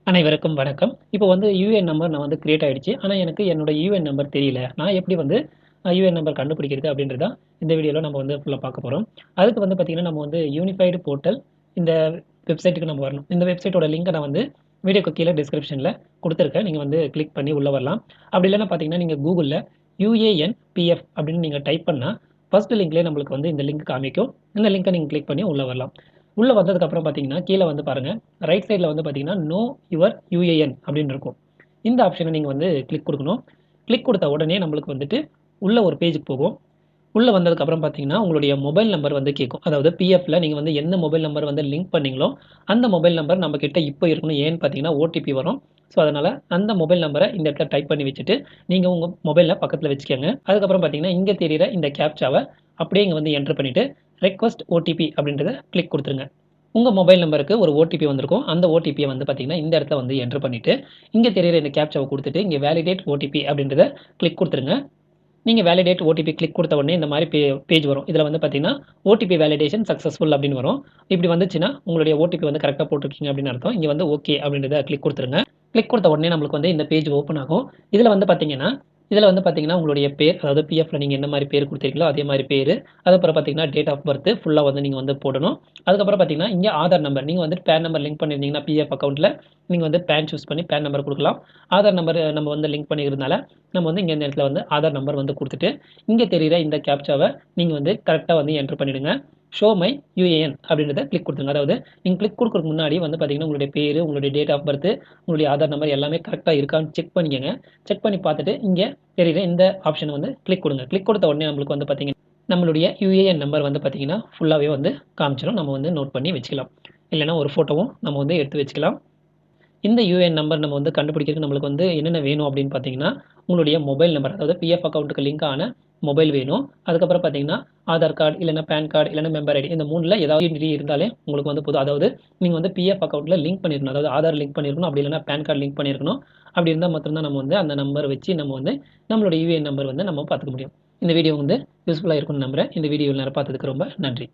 அனைவருக்கும் வணக்கம். இப்போ வந்து யுஏஎன் நம்பர் நான் வந்து கிரியேட் ஆயிடுச்சு. ஆனா, எனக்கு என்னோட யுஏஎன் நம்பர் தெரியல. நான் எப்படி வந்து யுஏஎன் நம்பர் கண்டுபிடிக்கிறது அப்படின்றது தான் இந்த வீடியோல நம்ம வந்து ஃபுல்லா பார்க்க போறோம். அதுக்கு வந்து பார்த்தீங்கன்னா, நம்ம வந்து யூனிஃபைடு போர்ட்டல் இந்த வெப்சைட்டுக்கு நம்ம வரணும். இந்த வெப்சைட்டோட லிங்க்க நான் வந்து வீடியோக்கு கீழ டிஸ்கிரிப்ஷன்ல குடுத்துருக்கேன். நீங்க வந்து கிளிக் பண்ணி உள்ள வரலாம். அப்படி இல்லன்னா பார்த்தீங்கன்னா, நீங்க கூகுள்ல யுஏஎன்பிஎஃப் அப்படின்னு நீங்க டைப் பண்ணா, ஃபர்ஸ்ட் லிங்க்லயே நம்மளுக்கு வந்து இந்த லிங்க் காமிக்கும். இந்த லிங்க்க நீங்க கிளிக் பண்ணி உள்ள வரலாம். உள்ள வந்ததுக்கப்புறம் பார்த்தீங்கன்னா, கீழ வந்து பாருங்க, ரைட் சைட்ல வந்து பார்த்தீங்கன்னா, நோ யுவர் யுஏஎன் அப்படின்னு இருக்கும். இந்த ஆப்ஷன நீங்க வந்து கிளிக் குடுக்கணும். கிளிக் குடுத்த உடனே நம்மளுக்கு வந்துட்டு உள்ள ஒரு பேஜ்க்கு போகும். உள்ள வந்ததுக்கப்புறம் பார்த்தீங்கன்னா, உங்களுடைய மொபைல் நம்பர் வந்து கேட்கும். அதாவது பிஎஃப்ல நீங்க வந்து எந்த மொபைல் நம்பர் வந்து லிங்க் பண்ணீங்களோ, அந்த மொபைல் நம்பர் நம்ம கிட்ட இப்ப இருக்கணும். ஏன்னு பார்த்தீங்கன்னா, ஓடிபி வரும். ஸோ, அதனால அந்த மொபைல் நம்பர இந்த இடத்துல டைப் பண்ணி வச்சுட்டு, நீங்க உங்க மொபைல்ல பக்கத்துல வச்சுக்கங்க. அதுக்கப்புறம் பார்த்தீங்கன்னா, இங்க தெரியிற இந்த கேப்சாவ அப்படியே இங்க வந்து என்டர் பண்ணிட்டு, ரெக்வெஸ்ட் ஓடிபி அப்படின்றத கிளிக் குடுத்துருங்க. உங்க மொபைல் நம்பருக்கு ஒரு ஓடிபி வந்திருக்கும். அந்த ஓடிபிய வந்து பார்த்தீங்கன்னா, இந்த இடத்துல வந்து என்டர் பண்ணிட்டு, இங்க தெரியிற இந்த கேப்சாவ குடுத்துட்டு, இங்க வேலிடேட் ஓடிபி அப்படின்றத கிளிக் குடுத்துருங்க. நீங்க வேலிடேட் ஓடிபி கிளிக் குடுத்த உடனே இந்த மாரி பேஜ் வரும். இதுல வந்து பார்த்தீங்கன்னா, ஓடிபி வேலிடேஷன் சக்சஸ்ஃபுல் அப்படின்னு வரும். இப்படி வந்துச்சுன்னா, உங்களுடைய ஓடிபி வந்து கரெக்ட்டா போட்டுருக்கீங்க அப்படின்னு அர்த்தம். இங்க வந்து ஓகே அப்படின்றத கிளிக் குடுத்துருங்க. கிளிக் குடுத்த உடனே நம்மளுக்கு வந்து இந்த பேஜ் ஓப்பன் ஆகும். இதுல வந்து பார்த்தீங்கன்னா, உங்களுடைய பேர், அதாவது பிஎஃப்ல நீங்க என்ன மாரி பேர் குடுத்திருக்கீங்களோ, அதே மாரி பேரு. அதுக்கப்புறம் பார்த்தீங்கன்னா, டேட் ஆஃப் பர்த் ஃபுல்லா வந்து நீங்க வந்து போடணும். அதுக்கப்புறம் பார்த்தீங்கன்னா, இங்க ஆதார் நம்பர். நீங்க வந்துட்டு பான் நம்பர் லிங்க் பண்ணியிருந்தீங்கன்னா, பிஎஃப் அக்கவுண்ட்ல நீங்க வந்து பான் சூஸ் பண்ணி பான் நம்பர் குடுக்கலாம். ஆதார் நம்பர் நம்ம வந்து லிங்க் பண்ணியிருந்தனால, நம்ம வந்து இங்க இந்த இடத்துல வந்து ஆதார் நம்பர் வந்து குடுத்துட்டு, இங்க தெரியிற இந்த கேப்சாவ நீங்க வந்து கரெக்ட்டா வந்து என்டர் பண்ணிடுங்க. ஷோ மை யுஏஎன் அப்படின்றத கிளிக் குடுத்துருங்க. அதாவது நீங்க கிளிக் குடுக்குறதுக்கு முன்னாடி வந்து பார்த்தீங்கன்னா, உங்களுடைய பேரு, உங்களுடைய டேட் ஆஃப் பர்த், உங்களுடைய ஆதார் நம்பர் எல்லாமே கரெக்ட்டா இருக்கான்னு செக் பண்ணிக்கங்க. செக் பண்ணி பார்த்துட்டு, இங்க தெரியிற இந்த ஆப்ஷன வந்து கிளிக் குடுங்க. கிளிக் குடுத்த உடனே நம்மளுக்கு வந்து பார்த்தீங்கன்னா, நம்மளுடைய யுஏஎன் நம்பர் வந்து பார்த்தீங்கன்னா, ஃபுல்லாவே வந்து காமிச்சிரும். நம்ம வந்து நோட் பண்ணி வச்சுக்கலாம். இல்லன்னா ஒரு ஃபோட்டோவும் நம்ம வந்து எடுத்து வச்சுக்கலாம். இந்த யுஏஎன் நம்பர் நம்ம வந்து கண்டுபிடிக்கிறதுக்கு நம்மளுக்கு வந்து என்னென்ன வேணும் அப்படின்னு பார்த்தீங்கன்னா, உங்களுடைய மொபைல் நம்பர், அதாவது பிஎஃப் அக்கவுண்ட்டுக்கு லிங்க் ஆன மொபைல் வேணும். அதுக்கப்புறம் பார்த்தீங்கன்னா, ஆதார் கார்டு, இல்லன்னா பான் கார்டு, இல்லன்னா மெம்பர் ஐடி இந்த 3ல ஏதாவது ஐடென்டிட்டி இருந்தாலே உங்களுக்கு வந்து போதும். அதாவது நீங்க வந்து பிஎஃப் அக்கவுண்ட்ல லிங்க் பண்ணியிருக்கணும். அதாவது ஆதார் லிங்க் பண்ணியிருக்கணும். அப்படி இல்லன்னா பான் கார்டு லிங்க் பண்ணியிருக்கணும். அப்படி இருந்தா மட்டும் தான் நம்ம வந்து அந்த நம்பர் வச்சு நம்ம வந்து நம்மளுடைய யுஏஎன் நம்பர் வந்து நம்ம பார்த்துக்க முடியும். இந்த வீடியோ வந்து யூஸ்ஃபுல்லா இருக்கும்னு நம்புறேன். இந்த வீடியோ இவ்வளவு நேரம் பார்த்ததுக்கு ரொம்ப நன்றி.